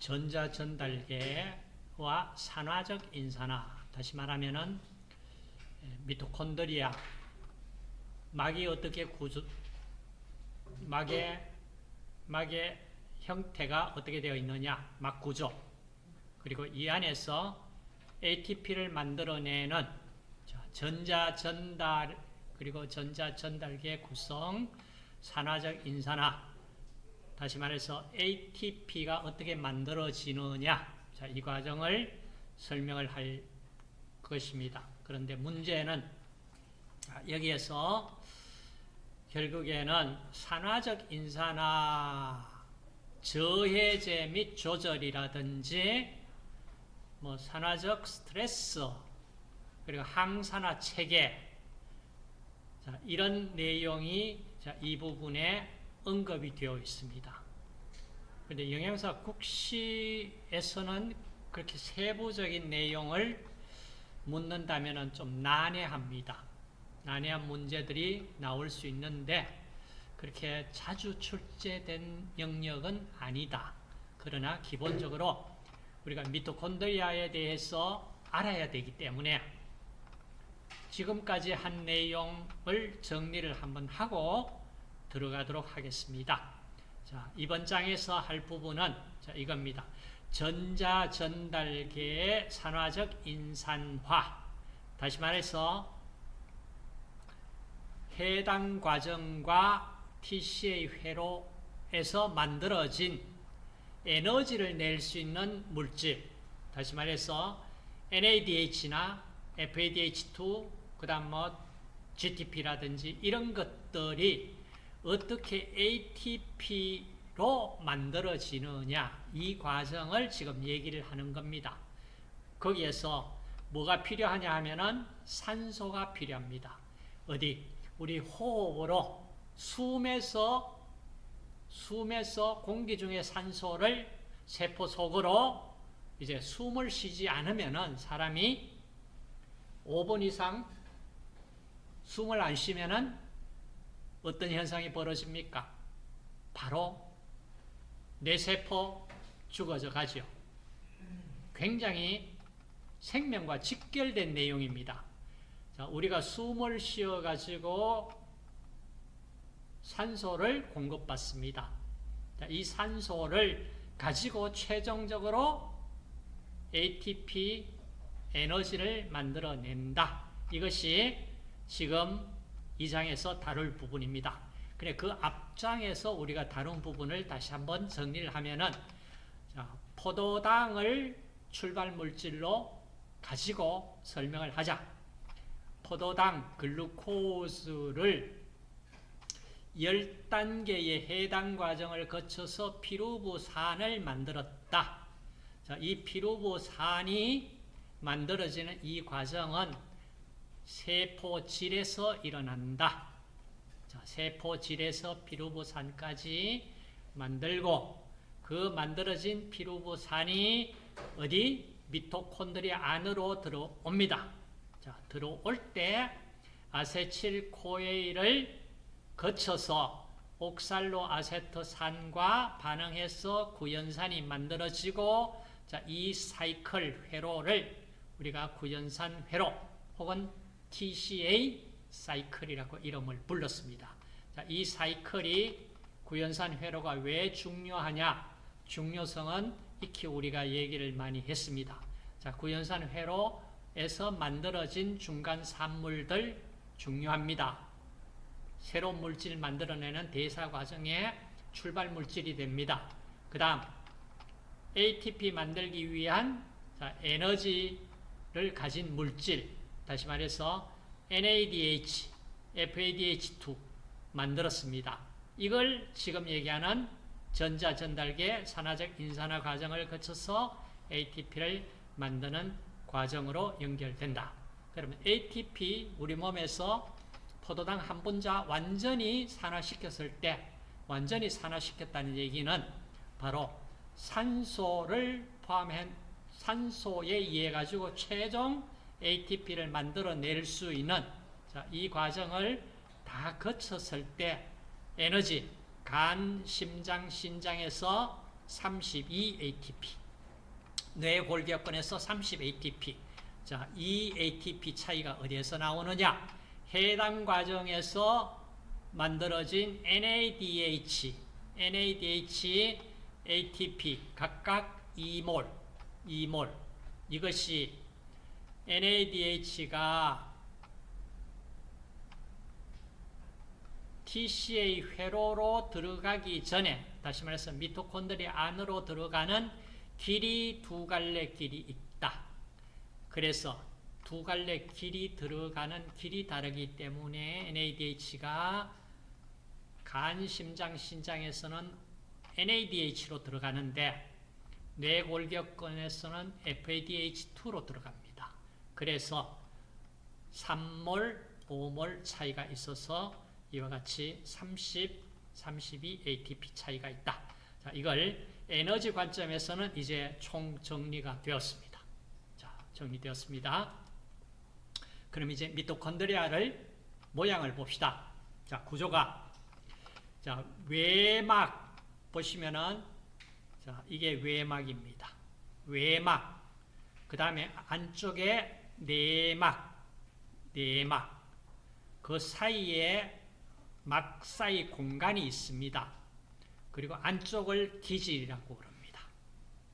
전자전달계와 산화적 인산화, 다시 말하면은 미토콘드리아, 막이 어떻게 막의 형태가 어떻게 되어 있느냐, 막 구조, 그리고 이 안에서 ATP를 만들어내는 전자전달, 그리고 전자전달계 구성, 산화적 인산화, 다시 말해서 ATP가 어떻게 만들어지느냐, 이 과정을 설명을 할 것입니다. 그런데 문제는 여기에서 결국에는 산화적 인산화 저해제 및 조절이라든지 산화적 스트레스, 그리고 항산화 체계, 이런 내용이 이 부분에 언급이 되어 있습니다. 그런데 영양사 국시에서는 그렇게 세부적인 내용을 묻는다면 좀 난해합니다. 난해한 문제들이 나올 수 있는데 그렇게 자주 출제된 영역은 아니다. 그러나 기본적으로 우리가 미토콘드리아에 대해서 알아야 되기 때문에 지금까지 한 내용을 정리를 한번 하고 들어가도록 하겠습니다. 자, 이번 장에서 할 부분은 이겁니다. 전자전달계의 산화적 인산화. 다시 말해서 해당 과정과 TCA 회로에서 만들어진 에너지를 낼 수 있는 물질, 다시 말해서 NADH나 FADH2, 그 다음 GTP라든지 이런 것들이 어떻게 ATP로 만들어지느냐, 이 과정을 지금 얘기를 하는 겁니다. 거기에서 뭐가 필요하냐 하면은 산소가 필요합니다. 어디? 우리 호흡으로 숨에서 공기 중에 산소를 세포 속으로 이제 숨을 쉬지 않으면은 사람이 5분 이상 숨을 안 쉬면은 어떤 현상이 벌어집니까? 바로 뇌세포 죽어져 가죠. 굉장히 생명과 직결된 내용입니다. 자, 우리가 숨을 쉬어 가지고 산소를 공급받습니다. 자, 이 산소를 가지고 최종적으로 ATP 에너지를 만들어낸다. 이것이 지금 이 장에서 다룰 부분입니다. 그래, 그 앞장에서 우리가 다룬 부분을 다시 한번 정리를 하면은, 자, 포도당을 출발 물질로 가지고 설명을 하자. 포도당 글루코즈를 10단계의 해당 과정을 거쳐서 피루부산을 만들었다. 자, 이 피루부산이 만들어지는 이 과정은 세포질에서 일어난다. 자, 세포질에서 피루부산까지 만들고 그 만들어진 피루부산이 어디? 미토콘드리아 안으로 들어옵니다. 자, 들어올 때 아세틸코에일을 거쳐서 옥살로아세트산과 반응해서 구연산이 만들어지고, 자, 이 사이클 회로를 우리가 구연산 회로 혹은 TCA 사이클이라고 이름을 불렀습니다. 자, 이 사이클이 구연산 회로가 왜 중요하냐? 중요성은 익히 우리가 얘기를 많이 했습니다. 자, 구연산 회로에서 만들어진 중간 산물들 중요합니다. 새로운 물질을 만들어내는 대사 과정의 출발 물질이 됩니다. 그 다음 ATP 만들기 위한 에너지를 가진 물질, 다시 말해서 NADH, FADH2 만들었습니다. 이걸 지금 얘기하는 전자전달계 산화적 인산화 과정을 거쳐서 ATP를 만드는 과정으로 연결된다. 그러면 ATP 우리 몸에서 포도당 한 분자 완전히 산화시켰을 때, 완전히 산화시켰다는 얘기는 바로 산소를 포함한 산소에 의해 가지고 최종 ATP를 만들어낼 수 있는, 자, 이 과정을 다 거쳤을 때 에너지, 간, 심장, 신장에서 32 ATP. 뇌골격근에서 30 ATP. 자, 이 ATP 차이가 어디에서 나오느냐? 해당 과정에서 만들어진 NADH, ATP 각각 2몰. 이것이 NADH가 TCA 회로로 들어가기 전에, 다시 말해서 미토콘드리아 안으로 들어가는 길이 두 갈래 길이 있다. 그래서 두 갈래 길이 들어가는 길이 다르기 때문에 NADH가 간, 심장, 신장에서는 NADH로 들어가는데 뇌골격근에서는 FADH2로 들어갑니다. 그래서 3몰, 5몰 차이가 있어서 이와 같이 30, 32 ATP 차이가 있다. 자, 이걸 에너지 관점에서는 이제 총 정리가 되었습니다. 자, 정리되었습니다. 그럼 이제 미토콘드리아를 모양을 봅시다. 자, 구조가 자, 외막 보시면은 자, 이게 외막입니다. 외막. 그다음에 안쪽에 내막. 그 사이에 막 사이 공간이 있습니다. 그리고 안쪽을 기질이라고 부릅니다.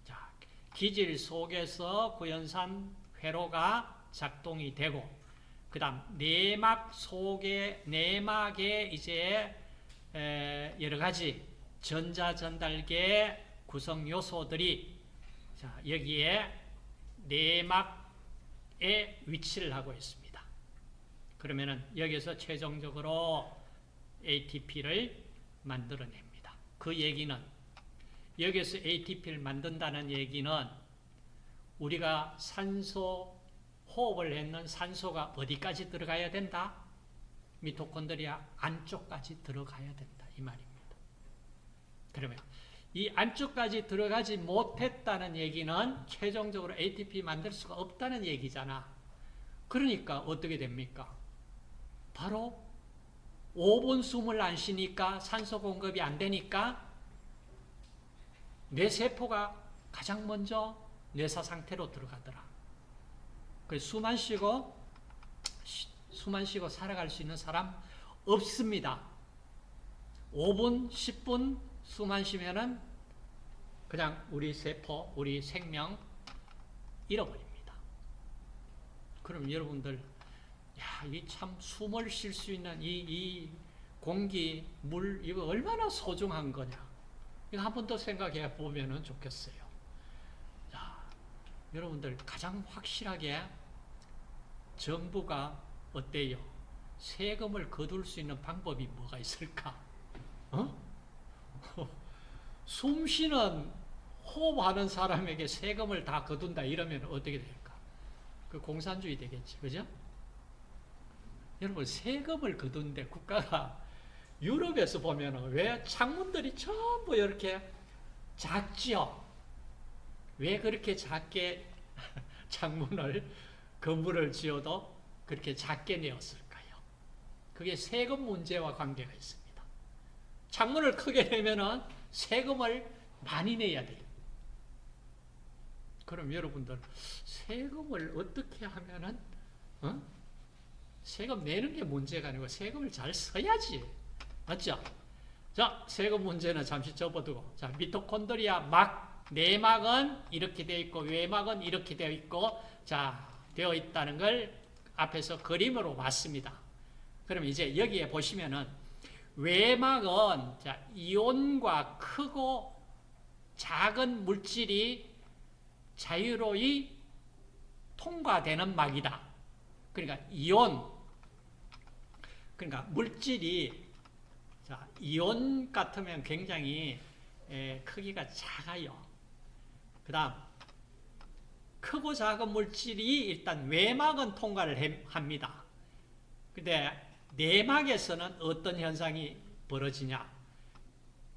자, 기질 속에서 구연산 회로가 작동이 되고, 그 다음 내막 속에, 내막에 이제 여러 가지 전자전달계 구성 요소들이 자, 여기에 내막에 위치를 하고 있습니다. 그러면은 여기서 최종적으로 ATP를 만들어냅니다. 그 얘기는 여기서 ATP를 만든다는 얘기는 우리가 산소 호흡을 했는 산소가 어디까지 들어가야 된다? 미토콘드리아 안쪽까지 들어가야 된다. 이 말입니다. 그러면 이 안쪽까지 들어가지 못했다는 얘기는 최종적으로 ATP 만들 수가 없다는 얘기잖아. 그러니까 어떻게 됩니까? 바로 5분 숨을 안 쉬니까 산소 공급이 안 되니까 뇌세포가 가장 먼저 뇌사 상태로 들어가더라. 그래서 숨 안 쉬고 살아갈 수 있는 사람 없습니다. 5분, 10분 숨 안 쉬면은 그냥 우리 세포, 우리 생명 잃어버립니다. 그럼 여러분들, 야, 이 참 숨을 쉴 수 있는 이 공기, 물, 이거 얼마나 소중한 거냐. 이거 한 번 더 생각해 보면 좋겠어요. 자, 여러분들 가장 확실하게 정부가 어때요? 세금을 거둘 수 있는 방법이 뭐가 있을까? 숨 쉬는 호흡하는 사람에게 세금을 다 거둔다 이러면 어떻게 될까? 그 공산주의 되겠지, 그죠? 여러분 세금을 거둔데 국가가 유럽에서 보면 왜 창문들이 전부 이렇게 작지요? 왜 그렇게 작게 창문을 건물을 지어도 그렇게 작게 내었을까요? 그게 세금 문제와 관계가 있습니다. 창문을 크게 내면은 세금을 많이 내야 돼요. 그럼 여러분들 세금을 어떻게 하면은 세금 내는 게 문제가 아니고 세금을 잘 써야지. 맞죠? 자, 세금 문제는 잠시 접어두고. 자, 미토콘드리아 막, 내막은 이렇게 되어 있고, 외막은 이렇게 되어 있고, 자, 되어 있다는 걸 앞에서 그림으로 봤습니다. 그럼 이제 여기에 보시면은, 외막은, 자, 이온과 크고 작은 물질이 자유로이 통과되는 막이다. 그러니까 이온, 그러니까 물질이 자, 이온 같으면 굉장히 크기가 작아요. 그 다음 크고 작은 물질이 일단 외막은 통과를 합니다. 근데 내막에서는 어떤 현상이 벌어지냐?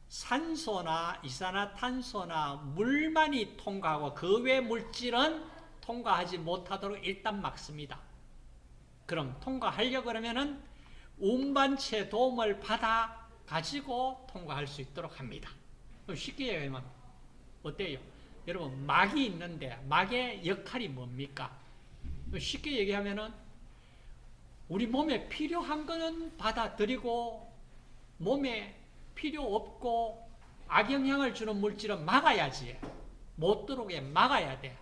산소나 이산화탄소나 물만이 통과하고 그 외 물질은 통과하지 못하도록 일단 막습니다. 그럼 통과하려고 그러면은 운반체 도움을 받아 가지고 통과할 수 있도록 합니다. 쉽게 얘기하면 어때요? 여러분, 막이 있는데 막의 역할이 뭡니까? 쉽게 얘기하면은 우리 몸에 필요한 거는 받아들이고 몸에 필요 없고 악영향을 주는 물질은 막아야지. 못 들어오게 막아야 돼.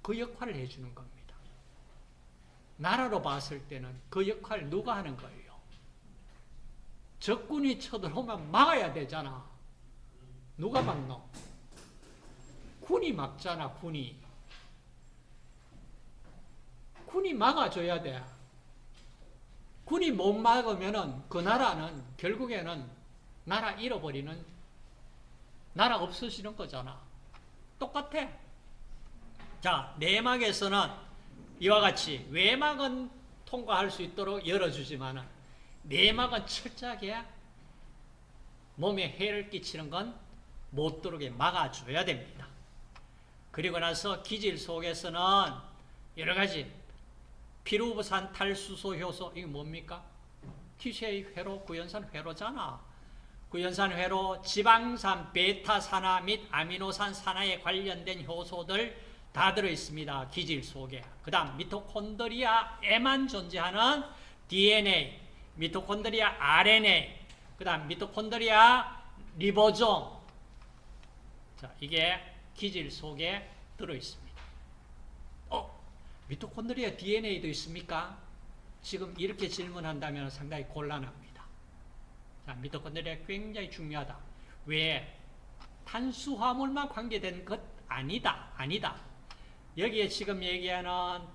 그 역할을 해주는 겁니다. 나라로 봤을 때는 그 역할을 누가 하는 거예요? 적군이 쳐들어오면 막아야 되잖아. 누가 막노? 군이 막잖아, 군이. 군이 막아줘야 돼. 군이 못 막으면은 그 나라는 결국에는 나라 잃어버리는, 나라 없어지는 거잖아. 똑같아. 자, 내막에서는 이와 같이 외막은 통과할 수 있도록 열어주지만은 내막은 철저하게 몸에 해를 끼치는 건 못 들어오게 막아줘야 됩니다. 그리고 나서 기질 속에서는 여러 가지 피루부산 탈수소 효소, 이게 뭡니까? TCA 회로, 구연산 회로잖아. 구연산 회로, 지방산, 베타산화 및 아미노산 산화에 관련된 효소들 다 들어있습니다. 기질 속에. 그 다음 미토콘드리아에만 존재하는 DNA, 미토콘드리아 RNA, 그 다음 미토콘드리아 리보솜. 자, 이게 기질 속에 들어있습니다. 미토콘드리아 DNA도 있습니까? 지금 이렇게 질문한다면 상당히 곤란합니다. 자, 미토콘드리아 굉장히 중요하다. 왜? 탄수화물만 관계된 것 아니다. 아니다. 여기에 지금 얘기하는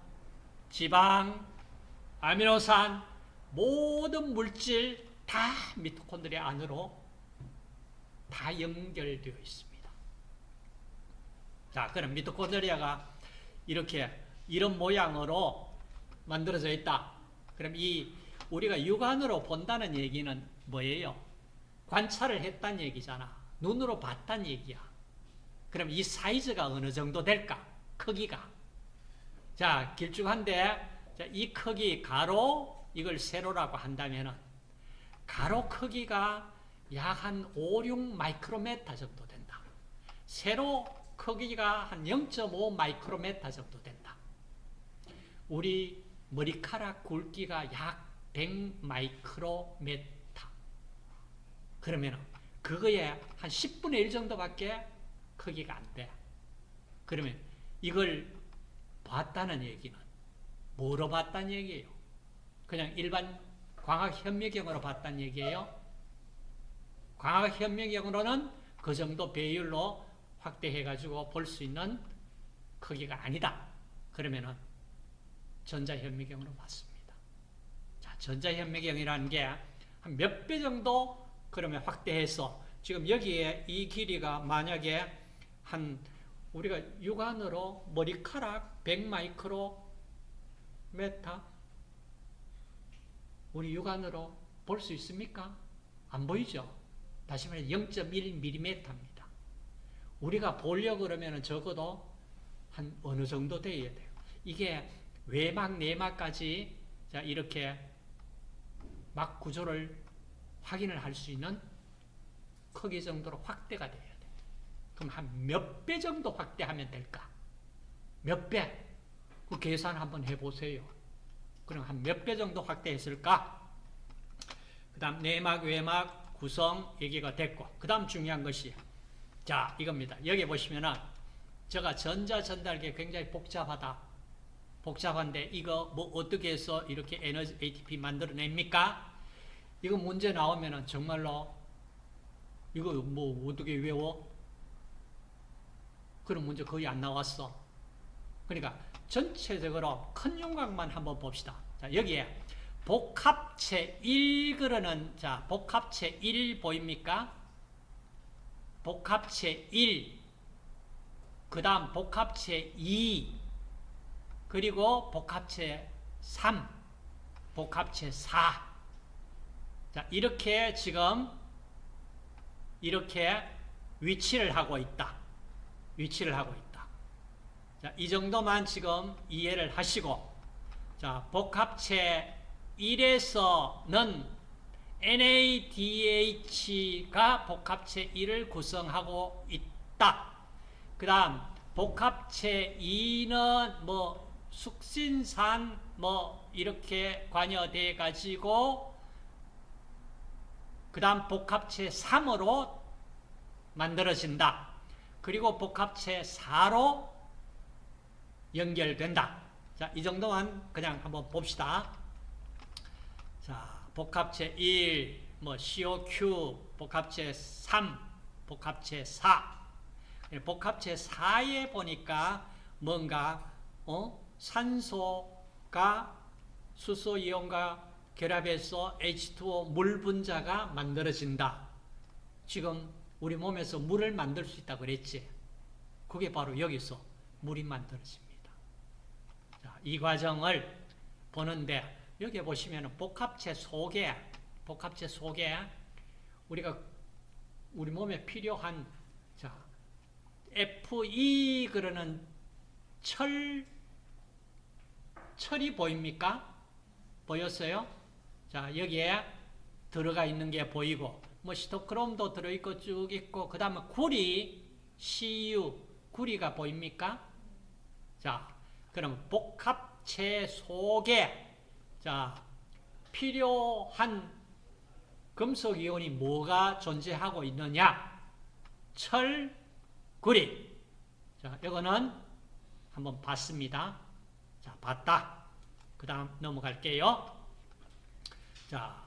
지방, 아미노산, 모든 물질 다 미토콘드리아 안으로 다 연결되어 있습니다. 자, 그럼 미토콘드리아가 이런 모양으로 만들어져 있다. 그럼 우리가 육안으로 본다는 얘기는 뭐예요? 관찰을 했다는 얘기잖아. 눈으로 봤다는 얘기야. 그럼 이 사이즈가 어느 정도 될까? 크기가. 자, 길쭉한데, 자, 이 크기 가로, 이걸 세로라고 한다면은, 가로 크기가 약 한 5, 6 마이크로메타 정도 된다. 세로 크기가 한 0.5 마이크로메타 정도 된다. 우리 머리카락 굵기가 약 100 마이크로메타. 그러면 그거에 한 10분의 1 정도밖에 크기가 안 돼. 그러면 이걸 봤다는 얘기는 뭐로 봤다는 얘기예요? 그냥 일반 광학 현미경으로 봤다는 얘기예요? 광학 현미경으로는 그 정도 배율로 확대해가지고 볼 수 있는 크기가 아니다. 그러면은 전자현미경으로 봤습니다. 자, 전자현미경이라는 게 한 몇 배 정도 그러면 확대해서 지금 여기에 이 길이가 만약에 우리가 육안으로 머리카락 100 마이크로메타 우리 육안으로 볼 수 있습니까? 안 보이죠? 다시 말해 0.1mm입니다. 우리가 보려고 그러면 적어도 한 어느 정도 돼야 돼요. 이게 외막, 내막까지 자, 이렇게 막 구조를 확인을 할 수 있는 크기 정도로 확대가 돼야 돼. 그럼 한 몇 배 정도 확대하면 될까? 몇 배? 그 계산 한번 해보세요. 그럼 한 몇 배 정도 확대했을까? 그 다음 내막, 외막, 구성 얘기가 됐고, 그 다음 중요한 것이 자, 이겁니다. 여기 보시면은 제가 전자전달기 굉장히 복잡한데 이거 뭐 어떻게 해서 이렇게 에너지 ATP 만들어냅니까? 이거 문제 나오면은 정말로 이거 뭐 어떻게 외워? 그런 문제 거의 안 나왔어. 그러니까 전체적으로 큰 윤곽만 한번 봅시다. 자, 여기에 복합체 1 그러는 자, 복합체 1 보입니까? 복합체 1, 그 다음 복합체 2, 그리고 복합체 3, 복합체 4. 자, 이렇게 지금 이렇게 위치를 하고 있다. 위치를 하고 있다. 자, 이 정도만 지금 이해를 하시고, 자, 복합체 1에서는 NADH가 복합체 1을 구성하고 있다. 그 다음 복합체 2는 뭐 숙신산 뭐 이렇게 관여돼 가지고 그 다음 복합체 3으로 만들어진다. 그리고 복합체 4로 연결된다. 자, 이 정도만 그냥 한번 봅시다. 자, 복합체 1, 뭐 COQ, 복합체 3, 복합체 4. 복합체 4에 보니까 뭔가 산소가 수소이온과 결합해서 H2O 물 분자가 만들어진다. 지금 우리 몸에서 물을 만들 수 있다고 그랬지. 그게 바로 여기서 물이 만들어집니다. 자, 이 과정을 보는데 여기 보시면 복합체 속에 우리가 우리 몸에 필요한 자 Fe 그러는 철이 보입니까? 보였어요? 자, 여기에 들어가 있는 게 보이고 뭐 시토크롬도 들어있고 쭉 있고 그 다음에 구리 Cu 구리가 보입니까? 자, 그럼 복합체 속에 자 필요한 금속 이온이 뭐가 존재하고 있느냐? 철, 구리. 자, 이거는 한번 봤습니다. 자, 봤다. 그 다음 넘어갈게요. 자,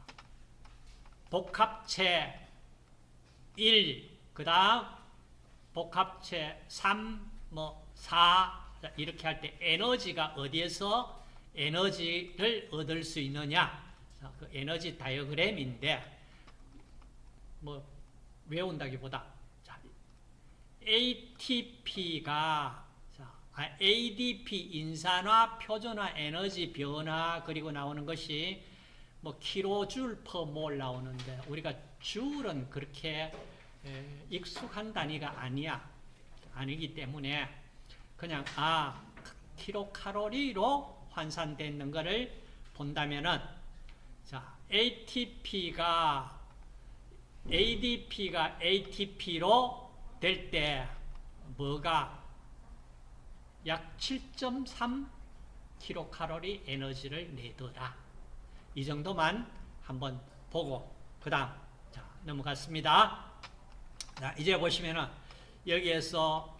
복합체 1, 그 다음 복합체 3, 뭐 4, 자, 이렇게 할 때 에너지가 어디에서 에너지를 얻을 수 있느냐? 자, 그 에너지 다이어그램인데 뭐 외운다기보다 자, ATP가 ADP 인산화 표준화 에너지 변화 그리고 나오는 것이 뭐 킬로줄 퍼 몰 나오는데 우리가 줄은 그렇게 익숙한 단위가 아니기 때문에 그냥 킬로칼로리로 환산되는 것을 본다면은 자 ADP가 ATP로 될 때 뭐가 약 7.3 킬로칼로리 에너지를 내더라. 이 정도만 한번 보고 그 다음 자 넘어갔습니다. 자, 이제 보시면은 여기에서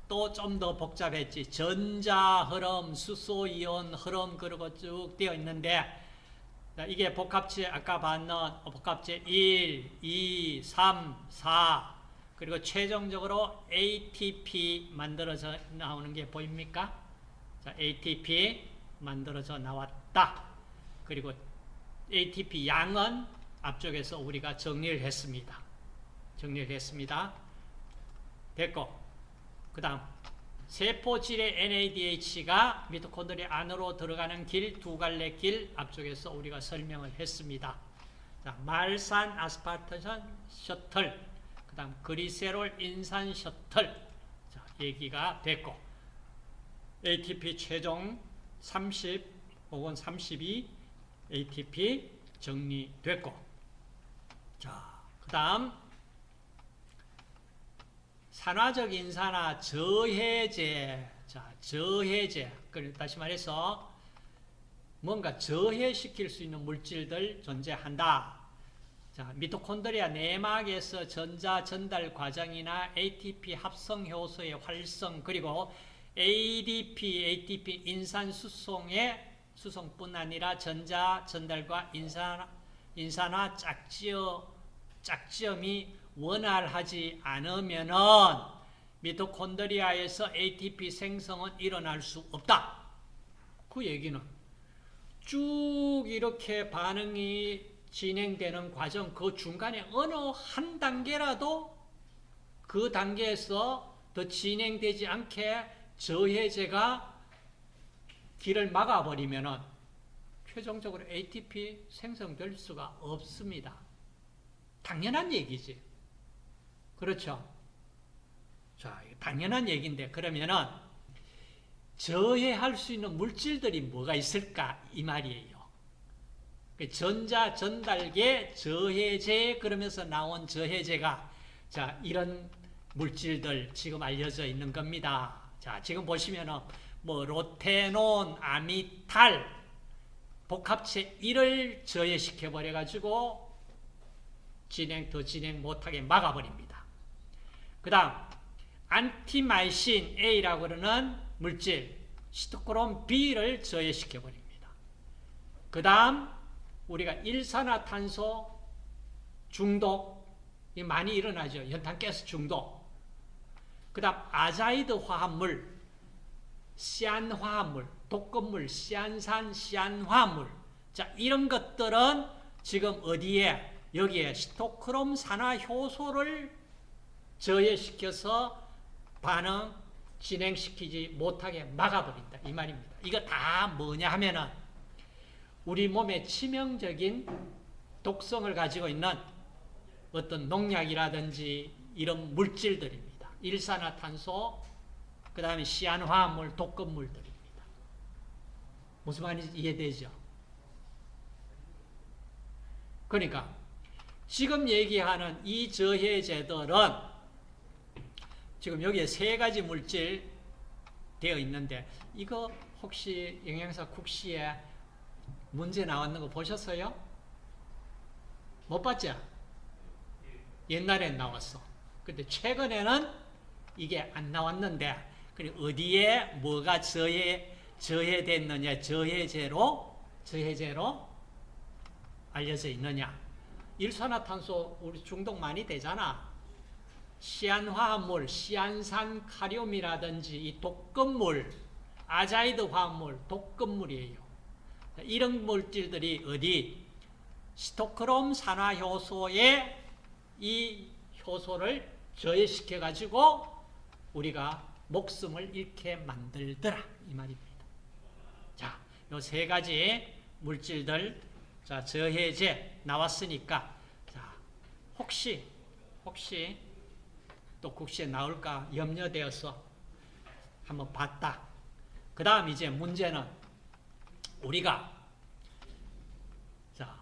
또 좀 더 복잡했지. 전자 흐름, 수소이온 흐름 그러고 쭉 되어 있는데 자, 이게 복합체 아까 봤는 복합체 1, 2, 3, 4 그리고 최종적으로 ATP 만들어져 나오는 게 보입니까? 자, ATP 만들어져 나왔다. 그리고 ATP 양은 앞쪽에서 우리가 정리를 했습니다. 됐고 그 다음 세포질의 NADH가 미토콘드리아 안으로 들어가는 길, 두 갈래 길 앞쪽에서 우리가 설명을 했습니다. 자, 말산 아스파르탄 셔틀, 그 다음 그리세롤 인산 셔틀 자, 얘기가 됐고 ATP 최종 30 혹은 32 ATP 정리됐고 자, 그 다음 산화적 인산화 저해제. 자, 저해제. 다시 말해서 뭔가 저해시킬 수 있는 물질들 존재한다. 자, 미토콘드리아 내막에서 전자 전달 과정이나 ATP 합성 효소의 활성 그리고 ATP 인산 수송뿐 아니라 전자 전달과 인산화 짝지음이 원활하지 않으면은 미토콘드리아에서 ATP 생성은 일어날 수 없다. 그 얘기는 쭉 이렇게 반응이 진행되는 과정 그 중간에 어느 한 단계라도 그 단계에서 더 진행되지 않게 저해제가 길을 막아버리면은 최종적으로 ATP 생성될 수가 없습니다. 당연한 얘기지. 그렇죠? 자, 당연한 얘기인데 그러면은 저해할 수 있는 물질들이 뭐가 있을까 이 말이에요. 전자 전달계 저해제 그러면서 나온 저해제가 자 이런 물질들 지금 알려져 있는 겁니다. 자, 지금 보시면은 뭐 로테논, 아미탈 복합체 1을 저해시켜 버려 가지고 더 진행 못하게 막아버립니다. 그 다음 안티마이신 A라고 그러는 물질 시토크롬 B를 저해시켜 버립니다. 그 다음 우리가 일산화탄소 중독이 많이 일어나죠. 연탄가스 중독. 그 다음 아자이드 화합물, 시안 화합물, 독극물, 시안산, 시안 화합물. 자, 이런 것들은 지금 어디에? 여기에 시토크롬 산화 효소를 저해시켜서 반응 진행시키지 못하게 막아버린다. 이 말입니다. 이거 다 뭐냐 하면은 우리 몸에 치명적인 독성을 가지고 있는 어떤 농약이라든지 이런 물질들입니다. 일산화탄소, 그 다음에 시안화합물, 독극물들입니다. 무슨 말인지 이해되죠? 그러니까 지금 얘기하는 이 저해제들은 지금 여기에 3가지 물질 되어 있는데 이거 혹시 영양사 국시에 문제 나왔는 거 보셨어요? 못 봤죠? 옛날엔 나왔어. 근데 최근에는 이게 안 나왔는데 어디에 뭐가 저해됐느냐, 저해제로 알려져 있느냐. 일산화탄소 우리 중독 많이 되잖아. 시안화합물, 시안산 카륨이라든지 이 독극물, 아자이드 화합물, 독극물이에요. 이런 물질들이 어디? 시토크롬 산화효소에 이 효소를 저해시켜 가지고 우리가 목숨을 잃게 만들더라 이 말입니다. 자, 요 3가지 물질들, 자, 저해제 나왔으니까, 자, 혹시 또 국시에 나올까 염려되어서 한번 봤다. 그 다음 이제 문제는 우리가 자,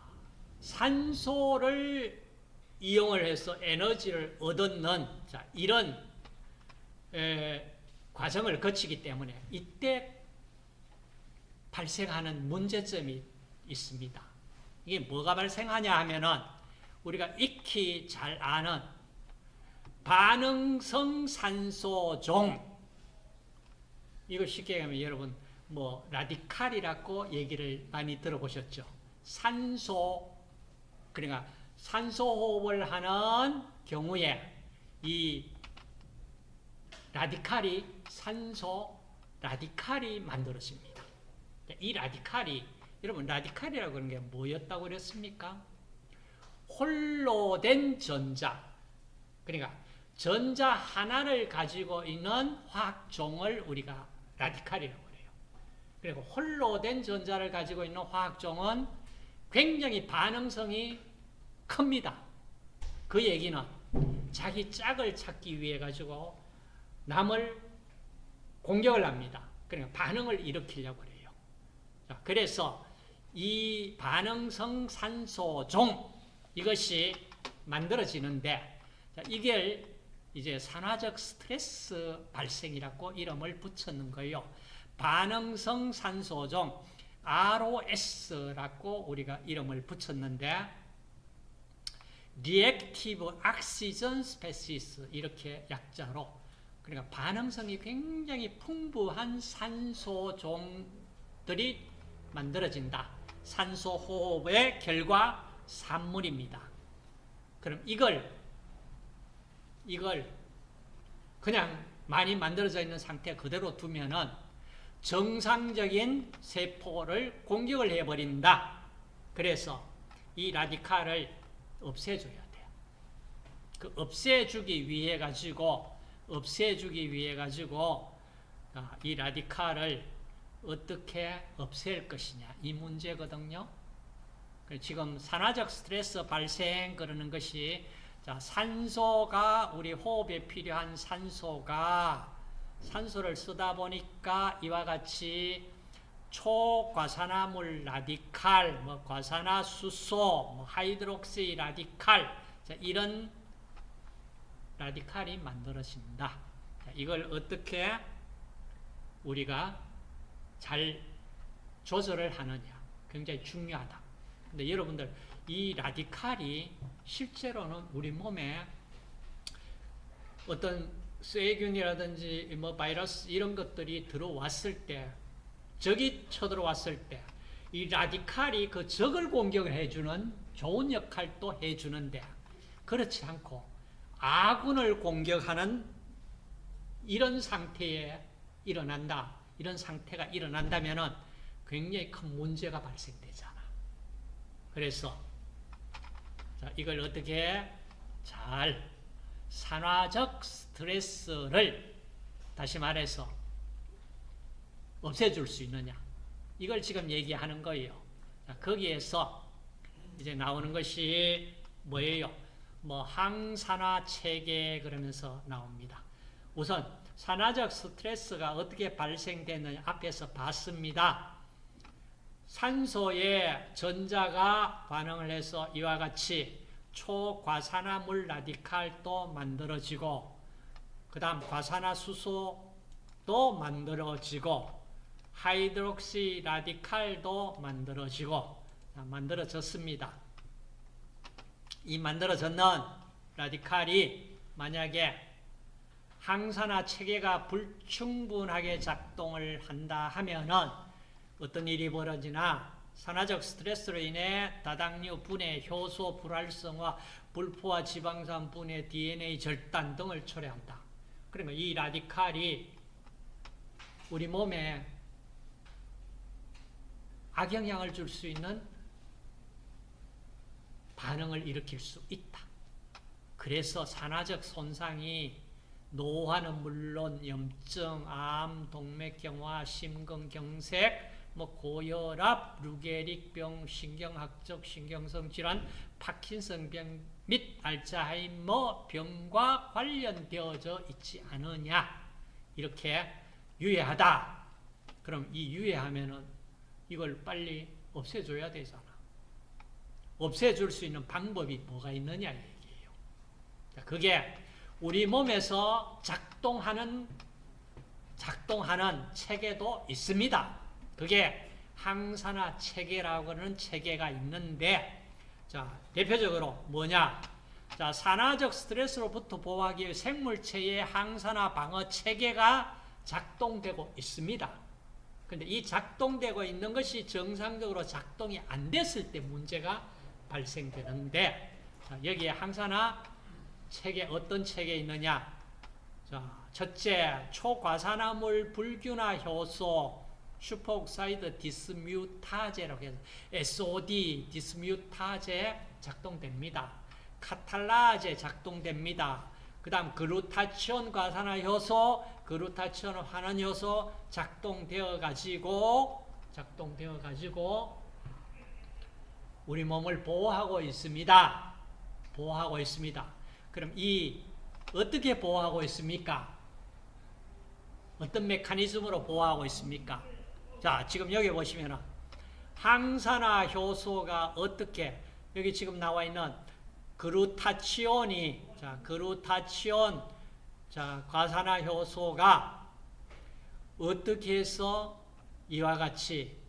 산소를 이용을 해서 에너지를 얻는 자, 이런 과정을 거치기 때문에 이때 발생하는 문제점이 있습니다. 이게 뭐가 발생하냐 하면은 우리가 익히 잘 아는 반응성 산소종, 이거 쉽게 하면 여러분 뭐 라디칼이라고 얘기를 많이 들어보셨죠. 그러니까 산소호흡을 하는 경우에 이 라디칼이 산소 라디칼이 만들어집니다. 이 라디칼이 여러분 라디칼이라고 하는 게 뭐였다고 그랬습니까? 홀로 된 전자, 그러니까 전자 하나를 가지고 있는 화학종을 우리가 라디칼이라고 해요. 그리고 홀로 된 전자를 가지고 있는 화학종은 굉장히 반응성이 큽니다. 그 얘기는 자기 짝을 찾기 위해 가지고 남을 공격을 합니다. 그러니까 반응을 일으키려고 해요. 자, 그래서 이 반응성 산소종 이것이 만들어지는데, 자, 이걸 이제 산화적 스트레스 발생이라고 이름을 붙였는 거예요. 반응성 산소종 ROS라고 우리가 이름을 붙였는데, Reactive Oxygen Species 이렇게 약자로, 그러니까 반응성이 굉장히 풍부한 산소종들이 만들어진다. 산소 호흡의 결과 산물입니다. 그럼 이걸 그냥 많이 만들어져 있는 상태 그대로 두면은 정상적인 세포를 공격을 해버린다. 그래서 이 라디칼을 없애줘야 돼요. 그 없애주기 위해 가지고 이 라디칼을 어떻게 없앨 것이냐 이 문제거든요. 지금 산화적 스트레스 발생 그러는 것이, 자, 산소가 우리 호흡에 필요한 산소를 쓰다 보니까 이와 같이 초과산화물 라디칼, 뭐 과산화수소, 뭐 하이드록시 라디칼, 자, 이런 라디칼이 만들어진다. 자, 이걸 어떻게 우리가 잘 조절을 하느냐. 굉장히 중요하다. 근데 여러분들, 이 라디칼이 실제로는 우리 몸에 어떤 쇠균이라든지 뭐 바이러스 이런 것들이 들어왔을 때, 적이 쳐들어왔을 때, 이 라디칼이 그 적을 공격을 해주는 좋은 역할도 해주는데, 그렇지 않고 아군을 공격하는 이런 상태에 일어난다. 이런 상태가 일어난다면은 굉장히 큰 문제가 발생되잖아. 그래서 자, 이걸 어떻게 잘 산화적 스트레스를 다시 말해서 없애줄 수 있느냐. 이걸 지금 얘기하는 거예요. 자, 거기에서 이제 나오는 것이 뭐예요? 뭐 항산화 체계 그러면서 나옵니다. 우선 산화적 스트레스가 어떻게 발생되느냐 앞에서 봤습니다. 산소에 전자가 반응을 해서 이와 같이 초과산화물 라디칼도 만들어지고, 그 다음 과산화수소도 만들어지고, 하이드록시 라디칼도 만들어졌습니다. 이 만들어졌는 라디칼이 만약에 항산화 체계가 불충분하게 작동을 한다 하면은 어떤 일이 벌어지나, 산화적 스트레스로 인해 다당류 분해, 효소 불활성화, 불포화 지방산 분해, DNA 절단 등을 초래한다. 그러니까 이 라디칼이 우리 몸에 악영향을 줄 수 있는 반응을 일으킬 수 있다. 그래서 산화적 손상이 노화는 물론 염증, 암, 동맥경화, 심근경색, 고혈압, 루게릭병, 신경학적 신경성 질환, 파킨슨병 및 알츠하이머 병과 관련되어져 있지 않으냐. 이렇게 유해하다. 그럼 이 유해하면은 이걸 빨리 없애줘야 되잖아. 없애줄 수 있는 방법이 뭐가 있느냐 얘기예요. 그게 우리 몸에서 작동하는 체계도 있습니다. 그게 항산화 체계라고 하는 체계가 있는데, 자, 대표적으로 뭐냐? 자, 산화적 스트레스로부터 보호하기 위해 생물체의 항산화 방어 체계가 작동되고 있습니다. 근데 이 작동되고 있는 것이 정상적으로 작동이 안 됐을 때 문제가 발생되는데, 자, 여기에 항산화 체계, 어떤 체계에 있느냐? 자, 첫째, 초과산화물 불균화 효소, 슈퍼옥사이드 디스뮤타제라고 해서 SOD, 디스뮤타제 작동됩니다. 카탈라제 작동됩니다. 그 다음 글루타치온 과산화 효소, 글루타치온 환원 효소 작동되어 가지고 우리 몸을 보호하고 있습니다. 그럼 어떻게 보호하고 있습니까? 어떤 메커니즘으로 보호하고 있습니까? 자, 지금 여기 보시면은 항산화 효소가 어떻게, 여기 지금 나와 있는 글루타치온, 과산화 효소가 어떻게 해서 이와 같이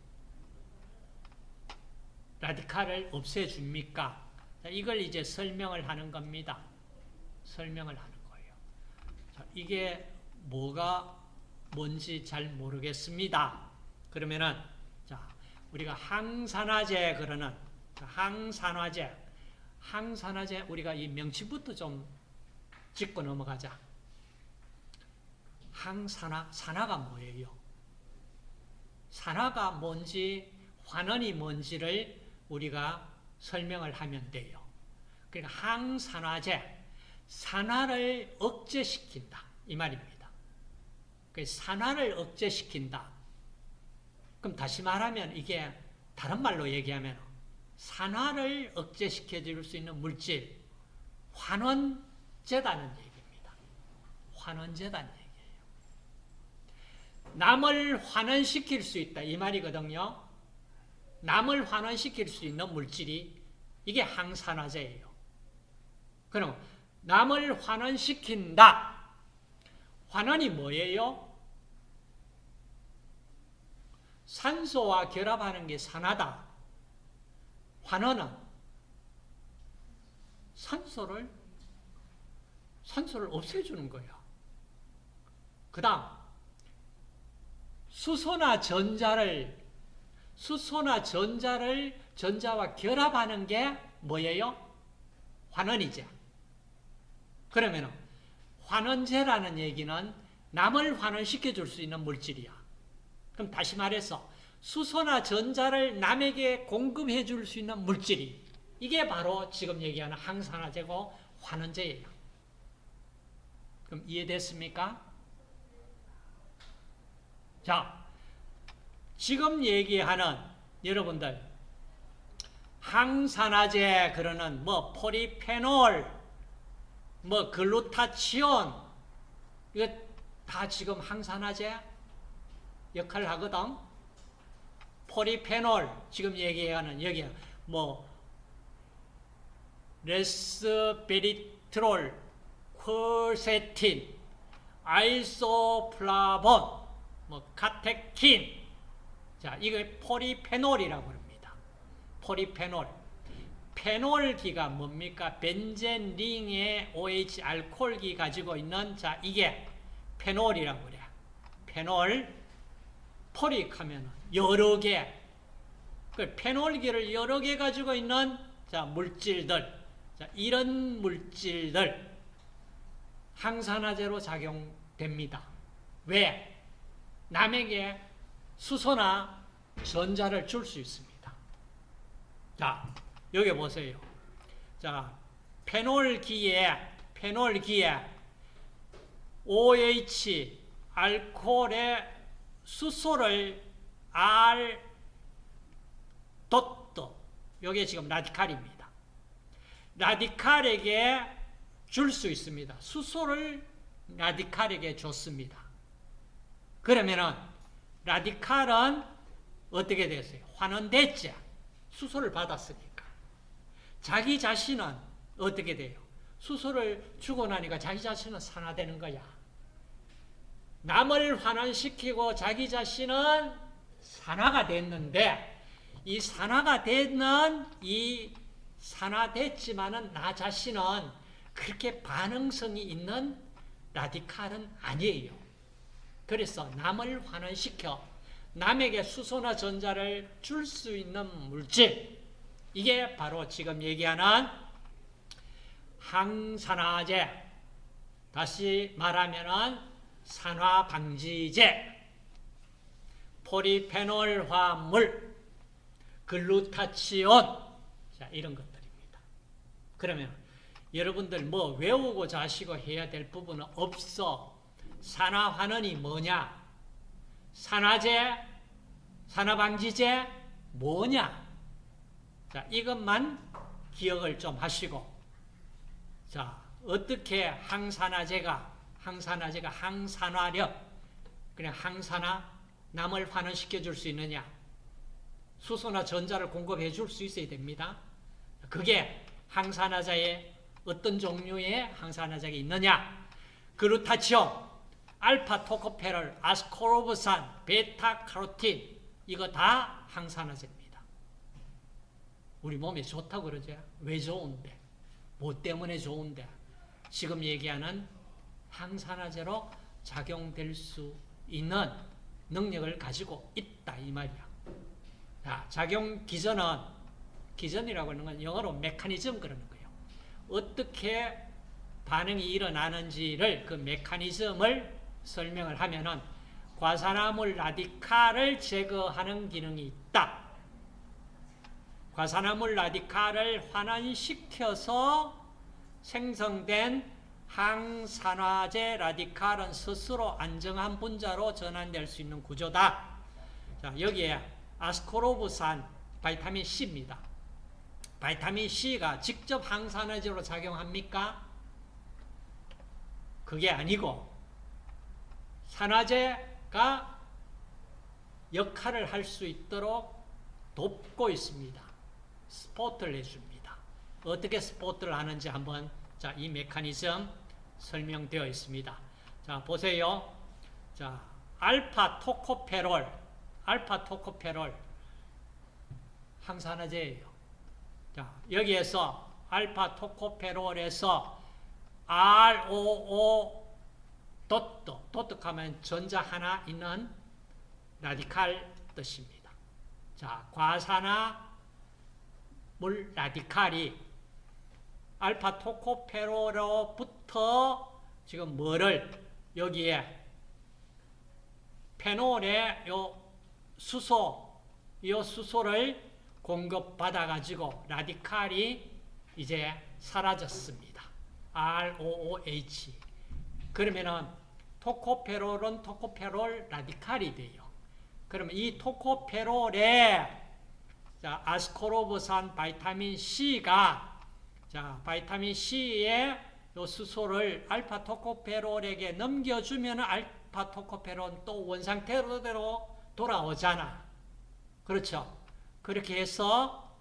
라디칼을 없애줍니까? 자, 이걸 이제 설명을 하는 겁니다. 설명을 하는 거예요. 자, 이게 뭔지 잘 모르겠습니다. 그러면은, 자, 우리가 항산화제 그러는, 항산화제, 우리가 이 명칭부터 좀 짚고 넘어가자. 산화가 뭐예요? 산화가 뭔지, 환원이 뭔지를 우리가 설명을 하면 돼요. 그러니까 항산화제, 산화를 억제시킨다. 이 말입니다. 산화를 억제시킨다. 그럼 다시 말하면 이게 다른 말로 얘기하면 산화를 억제시켜 줄 수 있는 물질, 환원제다는 얘기입니다. 환원제다는 얘기예요. 남을 환원시킬 수 있다. 이 말이거든요. 남을 환원시킬 수 있는 물질이 이게 항산화제예요. 그럼 남을 환원시킨다. 환원이 뭐예요? 산소와 결합하는 게 산화다. 환원은 산소를 없애주는 거야. 그 다음 수소나 전자와 결합하는 게 뭐예요? 환원이죠. 그러면 환원제라는 얘기는 남을 환원시켜 줄 수 있는 물질이야. 그럼 다시 말해서 수소나 전자를 남에게 공급해 줄 수 있는 물질이, 이게 바로 지금 얘기하는 항산화제고 환원제예요. 그럼 이해됐습니까? 자, 지금 얘기하는 여러분들 항산화제, 그러는 뭐 포리페놀, 뭐 글루타치온, 이거 다 지금 항산화제 역할을 하거든. 포리페놀, 지금 얘기하는 여기 뭐 레스베리트롤, 콜세틴, 아이소플라본, 뭐 카테킨, 자, 이거 포리페놀이라고 합니다. 포리페놀. 페놀기가 뭡니까? 벤젠 링의 OH 알코올기 가지고 있는, 자, 이게 페놀이라고 그래. 페놀. 포릭 하면 여러 개. 그 페놀기를 여러 개 가지고 있는, 자, 물질들. 자, 이런 물질들 항산화제로 작용됩니다. 왜? 남에게 수소나 전자를 줄 수 있습니다. 자, 여기 보세요. 자, 페놀기에 OH 알코올에 수소를 R 도트, 여기 지금 라디칼입니다. 라디칼에게 줄 수 있습니다. 수소를 라디칼에게 줬습니다. 그러면은 라디칼은 어떻게 됐어요? 환원됐죠. 수소를 받았으니까. 자기 자신은 어떻게 돼요? 수소를 주고 나니까 자기 자신은 산화되는 거야. 남을 환원시키고 자기 자신은 산화가 됐는데, 이 산화가 되는, 이 산화됐지만은 나 자신은 그렇게 반응성이 있는 라디칼은 아니에요. 그래서 남을 환원시켜 남에게 수소나 전자를 줄 수 있는 물질, 이게 바로 지금 얘기하는 항산화제, 다시 말하면은 산화방지제, 포리페놀 화물, 글루타치온, 자, 이런 것들입니다. 그러면 여러분들 뭐 외우고자 하시고 해야 될 부분은 없어. 산화환원이 뭐냐? 산화제, 산화방지제 뭐냐? 자, 이것만 기억을 좀 하시고, 자, 어떻게 항산화제가 항산화력, 그냥 항산화, 남을 환원시켜 줄 수 있느냐? 수소나 전자를 공급해 줄 수 있어야 됩니다. 그게 항산화제의 어떤 종류의 항산화제가 있느냐? 글루타치온, 알파 토코페롤, 아스코르브산, 베타 카로틴, 이거 다 항산화제입니다. 우리 몸에 좋다고 그러죠. 왜 좋은데? 뭐 때문에 좋은데? 지금 얘기하는 항산화제로 작용될 수 있는 능력을 가지고 있다, 이 말이야. 자, 작용 기전이라고 하는 건 영어로 메커니즘 그러는 거예요. 어떻게 반응이 일어나는지를, 그 메커니즘을 설명을 하면은 과산화물 라디칼을 제거하는 기능이 있다. 과산화물 라디칼을 환원시켜서 생성된 항산화제 라디칼은 스스로 안정한 분자로 전환될 수 있는 구조다. 자, 여기에 아스코르브산, 바이타민 C입니다. 바이타민 C가 직접 항산화제로 작용합니까? 그게 아니고 산화제가 역할을 할 수 있도록 돕고 있습니다. 스포트를 해줍니다. 어떻게 스포트를 하는지 한번 자, 이 메커니즘 설명되어 있습니다. 자, 보세요. 자, 알파 토코페롤 항산화제예요. 자, 여기에서 알파 토코페롤에서 ROO 도트 하면 전자 하나 있는 라디칼 뜻입니다. 자, 과산화 물 라디칼이 알파 토코페롤로부터 지금 뭐를 여기에 페놀의 요 수소를 공급받아 가지고 라디칼이 이제 사라졌습니다. ROOH. 그러면은 토코페롤은 토코페롤 라디칼이 돼요. 그러면 이 토코페롤에 자, 아스코르브산 바이타민 C가 자, 바이타민 C의 요 수소를 알파 토코페롤에게 넘겨주면 알파 토코페롤은 또 원상태로 돌아오잖아. 그렇죠? 그렇게 해서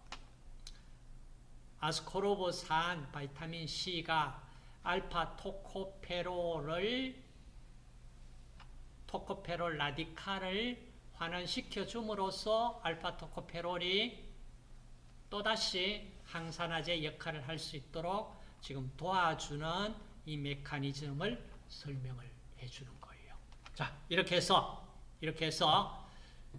아스코르브산 바이타민 C가 알파 토코페롤 라디칼을 환원시켜 줌으로써 알파 토코페롤이 또다시 항산화제 역할을 할 수 있도록 지금 도와주는 이 메커니즘을 설명을 해주는 거예요. 자, 이렇게 해서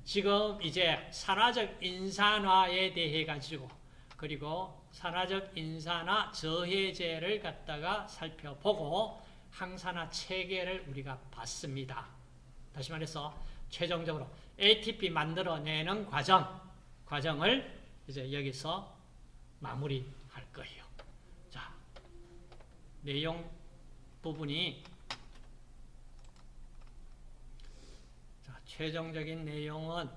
지금 이제 산화적 인산화에 대해 가지고 그리고 산화적 인산화 저해제를 갖다가 살펴보고 항산화 체계를 우리가 봤습니다. 다시 말해서 최종적으로 ATP 만들어내는 과정을 이제 여기서 마무리할 거예요. 자, 내용 부분이 자, 최종적인 내용은